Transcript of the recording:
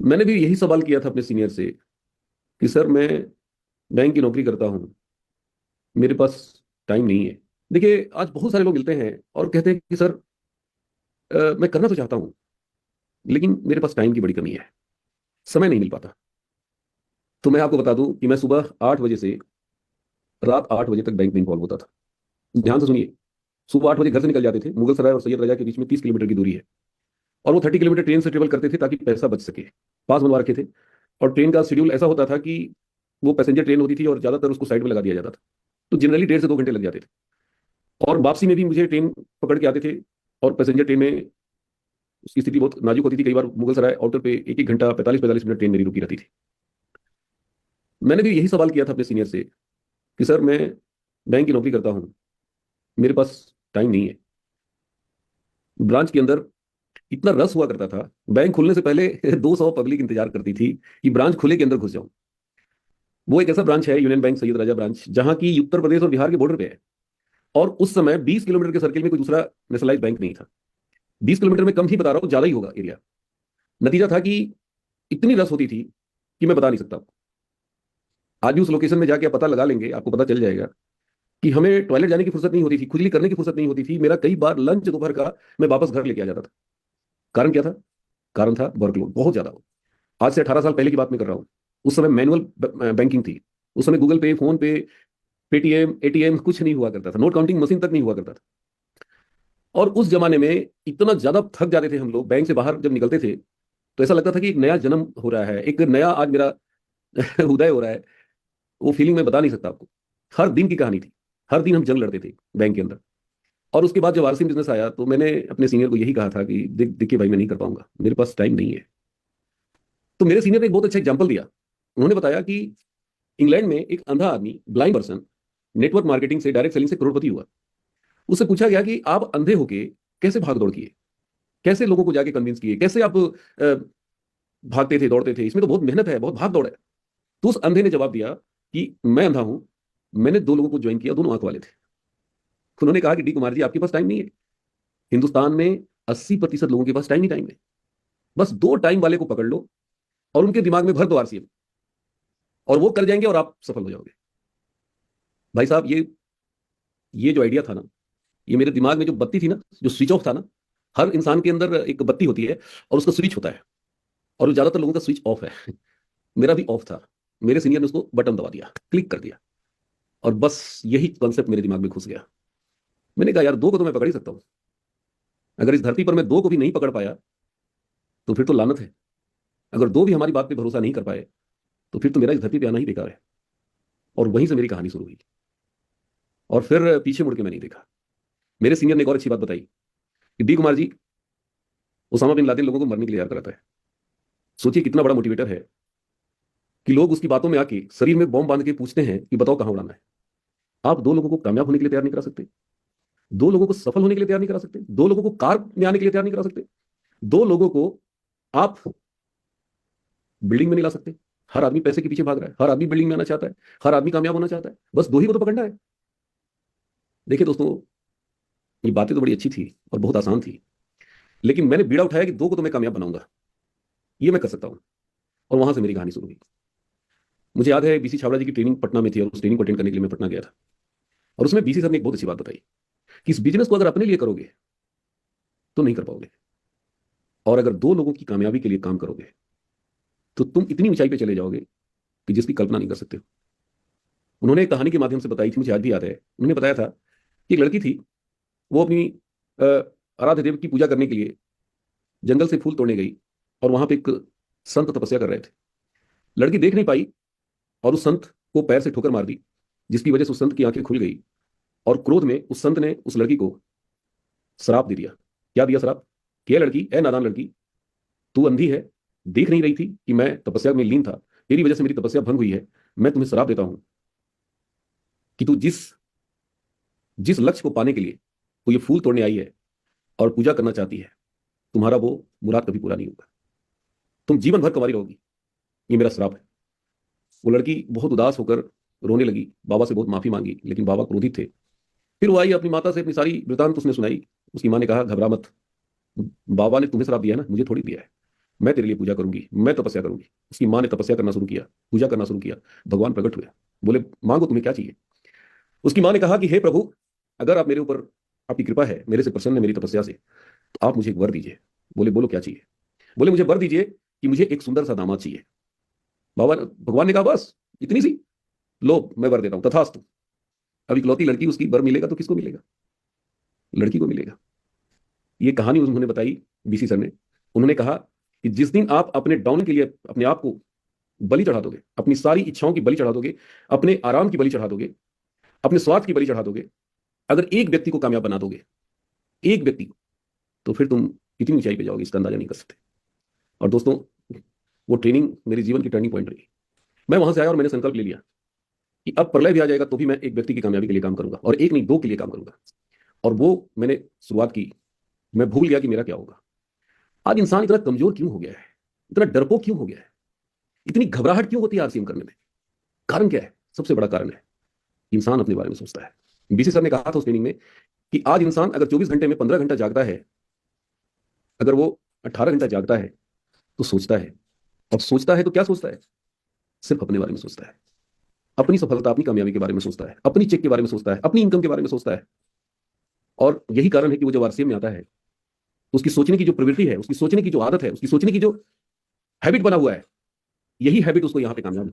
मैंने भी यही सवाल किया था अपने सीनियर से कि सर मैं बैंक की नौकरी करता हूँ, मेरे पास टाइम नहीं है। देखिए, आज बहुत सारे लोग मिलते हैं और कहते हैं कि सर मैं करना तो चाहता हूँ, लेकिन मेरे पास टाइम की बड़ी कमी है, समय नहीं मिल पाता। तो मैं आपको बता दूं कि मैं सुबह 8 बजे से रात 8 बजे तक बैंक में इन्वॉल्व होता था। ध्यान से सुनिए, सुबह 8 बजे घर से निकल जाते थे। मुगल सराय और सैयद राजा के बीच में 30 किलोमीटर की दूरी है, और वो 30 किलोमीटर ट्रेन से ट्रेवल करते थे ताकि पैसा बच सके। पास बनवा रखे थे। और ट्रेन का शेड्यूल ऐसा होता था कि वो पैसेंजर ट्रेन होती थी और ज्यादातर उसको साइड में लगा दिया जाता था। तो जनरली 1.5 से 2 घंटे लग जाते थे। और वापसी में भी मुझे ट्रेन पकड़ के आते थे। और पैसेंजर ट्रेन में उसकी स्थिति बहुत नाजुक होती थी। कई बार मुगल सराय आउटर पे 1-1 घंटा 45-45 मिनट ट्रेन मेरी रुकी रहती थी। मैंने भी यही सवाल किया था अपने सीनियर से कि सर मैं बैंक की नौकरी करता हूँ, मेरे पास टाइम नहीं है। ब्रांच के अंदर इतना रस हुआ करता था, बैंक खुलने से पहले 200 पब्लिक इंतजार करती थी कि ब्रांच खुले के अंदर घुस जाऊं। वो एक ऐसा ब्रांच है, यूनियन बैंक सैयद राजा ब्रांच, जहां की उत्तर प्रदेश और बिहार के बॉर्डर पे है। और उस समय 20 किलोमीटर के सर्किल में कोई दूसरा नेशनलाइज बैंक नहीं था। 20 किलोमीटर में कम ही बता रहा हूँ, ज्यादा ही होगा एरिया। नतीजा था कि इतनी रस होती थी कि मैं बता नहीं सकता। आज भी उस लोकेशन में जाके आप पता लगा लेंगे, आपको पता चल जाएगा कि हमें टॉयलेट जाने की फुर्सत नहीं होती थी, खुजली करने की फुर्सत नहीं होती थी। मेरा कई बार लंच दोपहर का मैं वापस घर लेके आ जाता था। कारण क्या था? कारण था वर्कलोड बहुत ज्यादा। आज से 18 साल पहले की बात मैं कर रहा हूँ। उस समय मैनुअल बैंकिंग थी। उस समय गूगल पे, फोन पे, पेटीएम, एटीएम कुछ नहीं हुआ करता था। नोट काउंटिंग मशीन तक नहीं हुआ करता था। और उस जमाने में इतना ज्यादा थक जाते थे हम लोग, बैंक से बाहर जब निकलते थे तो ऐसा लगता था कि एक नया जन्म हो रहा है, एक नया आज मेरा उदय हो रहा है। वो फीलिंग मैं बता नहीं सकता आपको। हर दिन की कहानी थी। हर दिन हम जंग लड़ते थे बैंक के अंदर। और उसके बाद जब आरसी बिजनेस आया तो मैंने अपने सीनियर को यही कहा था कि देखिए भाई, मैं नहीं कर पाऊंगा, मेरे पास टाइम नहीं है। तो मेरे सीनियर ने एक बहुत अच्छा एग्जाम्पल दिया। उन्होंने बताया कि इंग्लैंड में एक अंधा आदमी, ब्लाइंड पर्सन, नेटवर्क मार्केटिंग से, डायरेक्ट सेलिंग से करोड़पति हुआ। उससे पूछा गया कि आप अंधे होके कैसे भाग दौड़ किए, कैसे लोगों को जाके कन्विंस किए, कैसे आप भागते थे, दौड़ते थे, इसमें तो बहुत मेहनत है, बहुत भाग दौड़ है। तो उस अंधे ने जवाब दिया कि मैं अंधा हूं, मैंने 2 लोगों को ज्वाइन किया, दोनों आंख वाले थे। उन्होंने कहा कि डी कुमार जी, आपके पास टाइम नहीं है। हिंदुस्तान में 80% लोगों के पास टाइम ही टाइम है। बस 2 टाइम वाले को पकड़ लो और उनके दिमाग में भर दो आरसीएम, और वो कर जाएंगे और आप सफल हो जाओगे। भाई साहब, ये जो आइडिया था ना, ये मेरे दिमाग में जो बत्ती थी ना, जो स्विच ऑफ था ना। हर इंसान के अंदर एक बत्ती होती है और उसका स्विच होता है, और ज्यादातर लोगों का स्विच ऑफ है। मेरा भी ऑफ था। मेरे सीनियर ने उसको बटन दबा दिया, क्लिक कर दिया, और बस यही कॉन्सेप्ट मेरे दिमाग में घुस गया। मैंने कहा यार, 2 को तो मैं पकड़ ही सकता हूँ। अगर इस धरती पर मैं 2 को भी नहीं पकड़ पाया तो फिर तो लानत है। अगर 2 भी हमारी बात पे भरोसा नहीं कर पाए तो फिर तो मेरा इस धरती पे आना ही बेकार है। और वहीं से मेरी कहानी शुरू हुई। और फिर पीछे मुड़ के मैं नहीं देखा। मेरे सीनियर ने एक और अच्छी बात बताई कि D Kumar ji, Usama bin Laden लोगों को मरने के लिए याद कराता है। सोचिए कितना बड़ा मोटिवेटर है कि लोग उसकी बातों में आके शरीर में बॉम्ब बांध के पूछते हैं कि बताओ कहां उड़ाना है। आप 2 लोगों को कामयाब होने के लिए तैयार नहीं करा सकते? 2 लोगों को सफल होने के लिए तैयार नहीं करा सकते? 2 लोगों को कार में आने के लिए तैयार नहीं करा सकते? 2 लोगों को आप बिल्डिंग में नहीं ला सकते? हर आदमी पैसे के पीछे भाग रहा है, हर आदमी बिल्डिंग में आना चाहता है, हर आदमी कामयाब होना चाहता है, बस 2 ही को तो पकड़ना है। देखिए दोस्तों, ये बातें तो बड़ी अच्छी थी और बहुत आसान थी, लेकिन मैंने बीड़ा उठाया कि 2 को तो मैं कामयाब बनाऊंगा, ये मैं कर सकता हूं। और वहां से मेरी कहानी शुरू हुई। मुझे याद है, बीसी छाबड़ा जी की ट्रेनिंग पटना में थी, और उस ट्रेनिंग को अटेंड करने के लिए मैं पटना गया था। और उसमें बीसी सर ने एक बहुत अच्छी बात बताई कि इस बिजनेस को अगर अपने लिए करोगे तो नहीं कर पाओगे, और अगर 2 लोगों की कामयाबी के लिए काम करोगे तो तुम इतनी ऊंचाई पे चले जाओगे कि जिसकी कल्पना नहीं कर सकते हो। उन्होंने एक कहानी के माध्यम से बताई थी, मुझे आज भी याद है। उन्होंने बताया था कि एक लड़की थी, वो अपनी अ, आराध्य देव की पूजा करने के लिए जंगल से फूल तोड़ने गई, और वहां पे एक संत तपस्या कर रहे थे। लड़की देख नहीं पाई और उस संत को पैर से ठोकर मार दी, जिसकी वजह से उस संत की आंखें खुल गई। और क्रोध में उस संत ने उस लड़की को श्राप दे दिया। क्या दिया श्राप? कि "ए लड़की, ए नादान लड़की, तू अंधी है, देख नहीं रही थी कि मैं तपस्या में लीन था, तेरी वजह से मेरी तपस्या भंग हुई है। मैं तुम्हें श्राप देता हूं कि तू जिस जिस लक्ष्य को पाने के लिए तू ये फूल तोड़ने आई है और पूजा करना चाहती है, तुम्हारा वो मुराद कभी पूरा नहीं होगा। तुम जीवन भर कुंवारी रहोगी। ये मेरा श्राप है।" वो लड़की बहुत उदास होकर रोने लगी, बाबा से बहुत माफी मांगी, लेकिन बाबा क्रोधित थे। फिर वो आई, अपनी माता से अपनी सारी वृतांत उसने सुनाई। उसकी मां ने कहा, घबरा मत, बाबा ने तुम्हें श्राप दिया है ना, मुझे थोड़ी दिया है। मैं तेरे लिए पूजा करूंगी, मैं तपस्या करूंगी। उसकी माँ ने तपस्या करना शुरू किया, पूजा करना शुरू किया। भगवान प्रकट हुए, बोले मांगो तुम्हें क्या चाहिए। उसकी माँ ने कहा कि हे प्रभु, अगर आप मेरे ऊपर, आपकी कृपा है, मेरे से प्रसन्न है मेरी तपस्या से, तो आप मुझे एक वर दीजिए। बोले बोलो क्या चाहिए। बोले मुझे वर दीजिए कि मुझे एक सुंदर सा दामाद चाहिए। बाबा भगवान ने कहा बस इतनी सी, लो मैं वर देता हूं, तथास्तु। अब इकलौती लड़की, उसकी वर मिलेगा तो किसको मिलेगा, लड़की को मिलेगा। ये कहानी उन्होंने बताई, बीसी सर ने। उन्होंने कहा कि जिस दिन आप अपने डाउन के लिए अपने आप को बलि चढ़ा दोगे, अपनी सारी इच्छाओं की बलि चढ़ा दोगे, अपने आराम की बलि चढ़ा दोगे, अपने स्वार्थ की बलि चढ़ा दोगे, अगर एक व्यक्ति को कामयाब बना दोगे, एक व्यक्ति को, तो फिर तुम कितनी ऊंचाई पे जाओगे इसका अंदाजा नहीं कर सकते। और दोस्तों, वो ट्रेनिंग मेरी जीवन की टर्निंग पॉइंट रही। मैं वहां से आया और मैंने संकल्प ले लिया कि अब प्रलय भी आ जाएगा तो भी मैं एक व्यक्ति की कामयाबी के लिए काम करूंगा, और एक नहीं, दो के लिए काम करूंगा। और वो मैंने शुरुआत की। मैं भूल गया कि मेरा क्या होगा। आज इंसान इतना कमजोर क्यों हो गया है, इतना डरपोक क्यों हो गया है, इतनी घबराहट क्यों होती है आरसीएम करने में। कारण क्या है? सबसे बड़ा कारण है इंसान अपने बारे में सोचता है। बीसी सर ने कहा था उस ट्रेनिंग में कि आज इंसान अगर 24 घंटे में 15 घंटा जागता है, अगर वो 18 घंटा जागता है, तो सोचता है। और सोचता है तो क्या सोचता है? सिर्फ अपने बारे में सोचता है, अपनी सफलता, अपनी कामयाबी के बारे में सोचता है, अपनी चेक के बारे में सोचता है, अपनी इनकम के बारे में सोचता है। और यही कारण है कि वो जब आरसीएम में आता है, तो उसकी सोचने की जो प्रवृत्ति है, उसकी सोचने की जो आदत है, उसकी सोचने की जो हैबिट बना हुआ है, यही हैबिट उसको यहां पे कामयाब